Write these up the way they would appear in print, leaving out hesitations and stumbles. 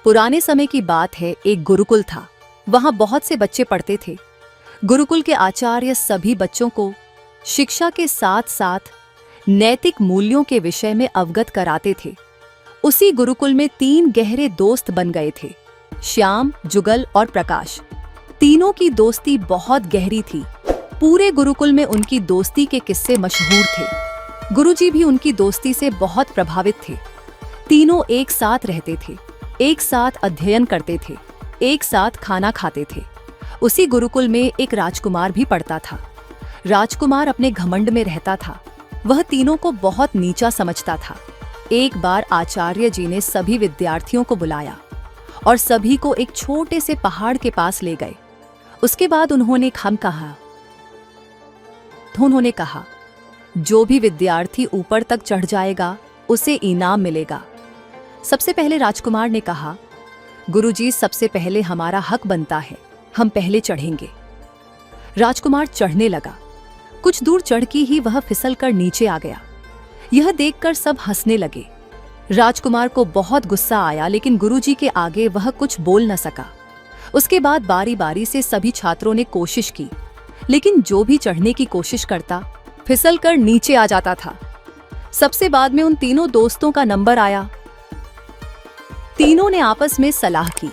पुराने समय की बात है, एक गुरुकुल था। वहां बहुत से बच्चे पढ़ते थे। गुरुकुल के आचार्य सभी बच्चों को शिक्षा के साथ साथ नैतिक मूल्यों के विषय में अवगत कराते थे। उसी गुरुकुल में 3 गहरे दोस्त बन गए थे, श्याम, जुगल और प्रकाश। तीनों की दोस्ती बहुत गहरी थी। पूरे गुरुकुल में उनकी दोस्ती के किस्से मशहूर थे। गुरुजी भी उनकी दोस्ती से बहुत प्रभावित थे। तीनों एक साथ रहते थे, एक साथ अध्ययन करते थे, एक साथ खाना खाते थे। उसी गुरुकुल में एक राजकुमार भी पढ़ता था। राजकुमार अपने घमंड में रहता था। वह तीनों को बहुत नीचा समझता था। एक बार आचार्य जी ने सभी विद्यार्थियों को बुलाया और सभी को एक छोटे से पहाड़ के पास ले गए। उसके बाद उन्होंने कहा, जो भी विद्यार्थी ऊपर तक चढ़ जाएगा उसे इनाम मिलेगा। सबसे पहले राजकुमार ने कहा, गुरुजी, सबसे पहले हमारा हक बनता है, हम पहले चढ़ेंगे। राजकुमार चढ़ने लगा। कुछ दूर चढ़ के ही वह फिसलकर नीचे आ गया। यह देखकर सब हंसने लगे। राजकुमार को बहुत गुस्सा आया, लेकिन गुरुजी के आगे वह कुछ बोल न सका। उसके बाद बारी बारी से सभी छात्रों ने कोशिश की, लेकिन जो भी चढ़ने की कोशिश करता फिसलकर नीचे आ जाता था। सबसे बाद में उन तीनों दोस्तों का नंबर आया। तीनों ने आपस में सलाह की,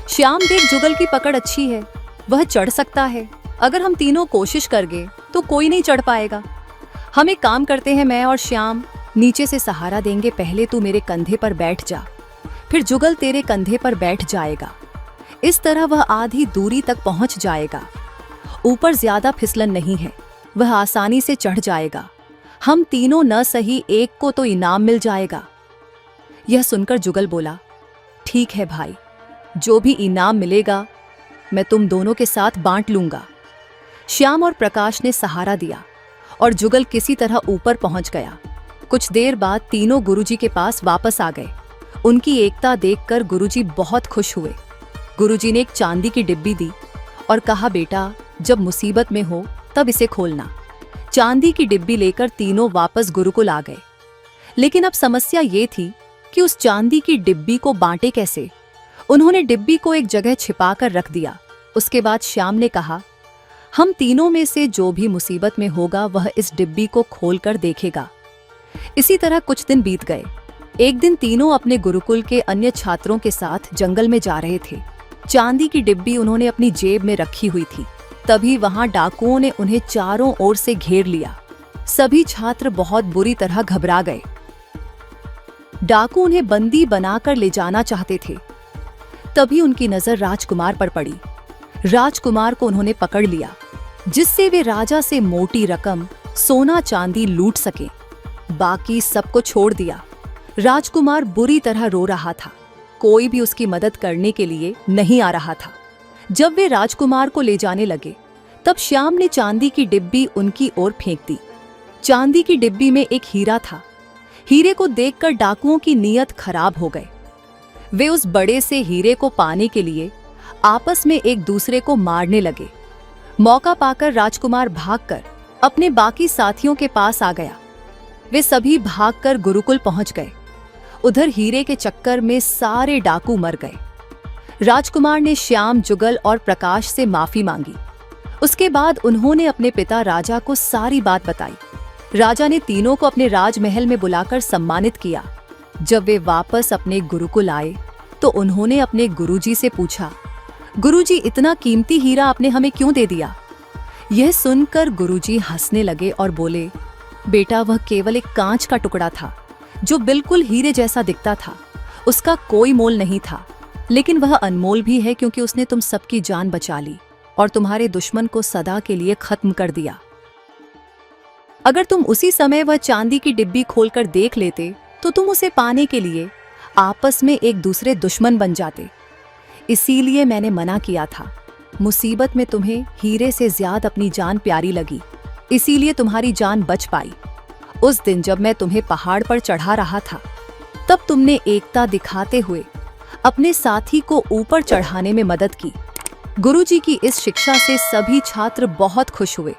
श्याम, देख, जुगल की पकड़ अच्छी है, वह चढ़ सकता है। अगर हम तीनों कोशिश करगे तो कोई नहीं चढ़ पाएगा। हम एक काम करते हैं, मैं और श्याम नीचे से सहारा देंगे। पहले तू मेरे कंधे पर बैठ जा, फिर जुगल तेरे कंधे पर बैठ जाएगा। इस तरह वह आधी दूरी तक पहुंच जाएगा। ऊपर ज्यादा फिसलन नहीं है, वह आसानी से चढ़ जाएगा। हम तीनों न सही, एक को तो इनाम मिल जाएगा। यह सुनकर जुगल बोला, ठीक है भाई, जो भी इनाम मिलेगा मैं तुम दोनों के साथ बांट लूंगा। श्याम और प्रकाश ने सहारा दिया और जुगल किसी तरह ऊपर पहुंच गया। कुछ देर बाद तीनों गुरुजी के पास वापस आ गए। उनकी एकता देखकर गुरुजी बहुत खुश हुए। गुरुजी ने एक चांदी की डिब्बी दी और कहा, बेटा, जब मुसीबत में हो तब इसे खोलना। चांदी की डिब्बी लेकर तीनों वापस गुरुकुल आ गए। लेकिन अब समस्या ये थी कि उस चांदी की डिब्बी को बांटे कैसे। उन्होंने डिब्बी को एक जगह छिपा कर रख दिया। उसके बाद श्याम ने कहा, हम तीनों में से जो भी मुसीबत में होगा वह इस डिब्बी को खोलकर देखेगा। इसी तरह कुछ दिन बीत गए। एक दिन तीनों अपने गुरुकुल के अन्य छात्रों के साथ जंगल में जा रहे थे। चांदी की डिब्बी उन्होंने अपनी जेब में रखी हुई थी। तभी वहां डाकुओं ने उन्हें चारों ओर से घेर लिया। सभी छात्र बहुत बुरी तरह घबरा गए। डाकू उन्हें बंदी बनाकर ले जाना चाहते थे। तभी उनकी नजर राजकुमार पर पड़ी। राजकुमार को उन्होंने पकड़ लिया, जिससे वे राजा से मोटी रकम, सोना चांदी लूट सके। बाकी सबको छोड़ दिया। राजकुमार बुरी तरह रो रहा था। कोई भी उसकी मदद करने के लिए नहीं आ रहा था। जब वे राजकुमार को ले जाने लगे, तब श्याम ने चांदी की डिब्बी उनकी ओर फेंक दी। चांदी की डिब्बी में एक हीरा था। हीरे को देखकर डाकुओं की नीयत खराब हो गए। वे उस बड़े से हीरे को पाने के लिए आपस में एक दूसरे को मारने लगे। मौका पाकर राजकुमार भागकर अपने बाकी साथियों के पास आ गया। वे सभी भागकर गुरुकुल पहुंच गए। उधर हीरे के चक्कर में सारे डाकू मर गए। राजकुमार ने श्याम, जुगल और प्रकाश से माफी मांगी। उसके बाद उन्होंने अपने पिता राजा को सारी बात बताई। राजा ने तीनों को अपने राजमहल में बुलाकर सम्मानित किया। जब वे वापस अपने गुरुकुल आए तो उन्होंने अपने गुरुजी से पूछा, गुरुजी, इतना कीमती हीरा आपने हमें क्यों दे दिया? यह सुनकर गुरुजी हंसने लगे और बोले, बेटा, वह केवल एक कांच का टुकड़ा था जो बिल्कुल हीरे जैसा दिखता था। उसका कोई मोल नहीं था, लेकिन वह अनमोल भी है क्योंकि उसने तुम सबकी जान बचा ली और तुम्हारे दुश्मन को सदा के लिए खत्म कर दिया। अगर तुम उसी समय वह चांदी की डिब्बी खोलकर देख लेते तो तुम उसे पाने के लिए आपस में एक दूसरे दुश्मन बन जाते। इसीलिए मैंने मना किया था। मुसीबत में तुम्हें हीरे से ज्यादा अपनी जान प्यारी लगी, इसीलिए तुम्हारी जान बच पाई। उस दिन जब मैं तुम्हें पहाड़ पर चढ़ा रहा था, तब तुमने एकता दिखाते हुए अपने साथी को ऊपर चढ़ाने में मदद की। गुरुजी की इस शिक्षा से सभी छात्र बहुत खुश हुए।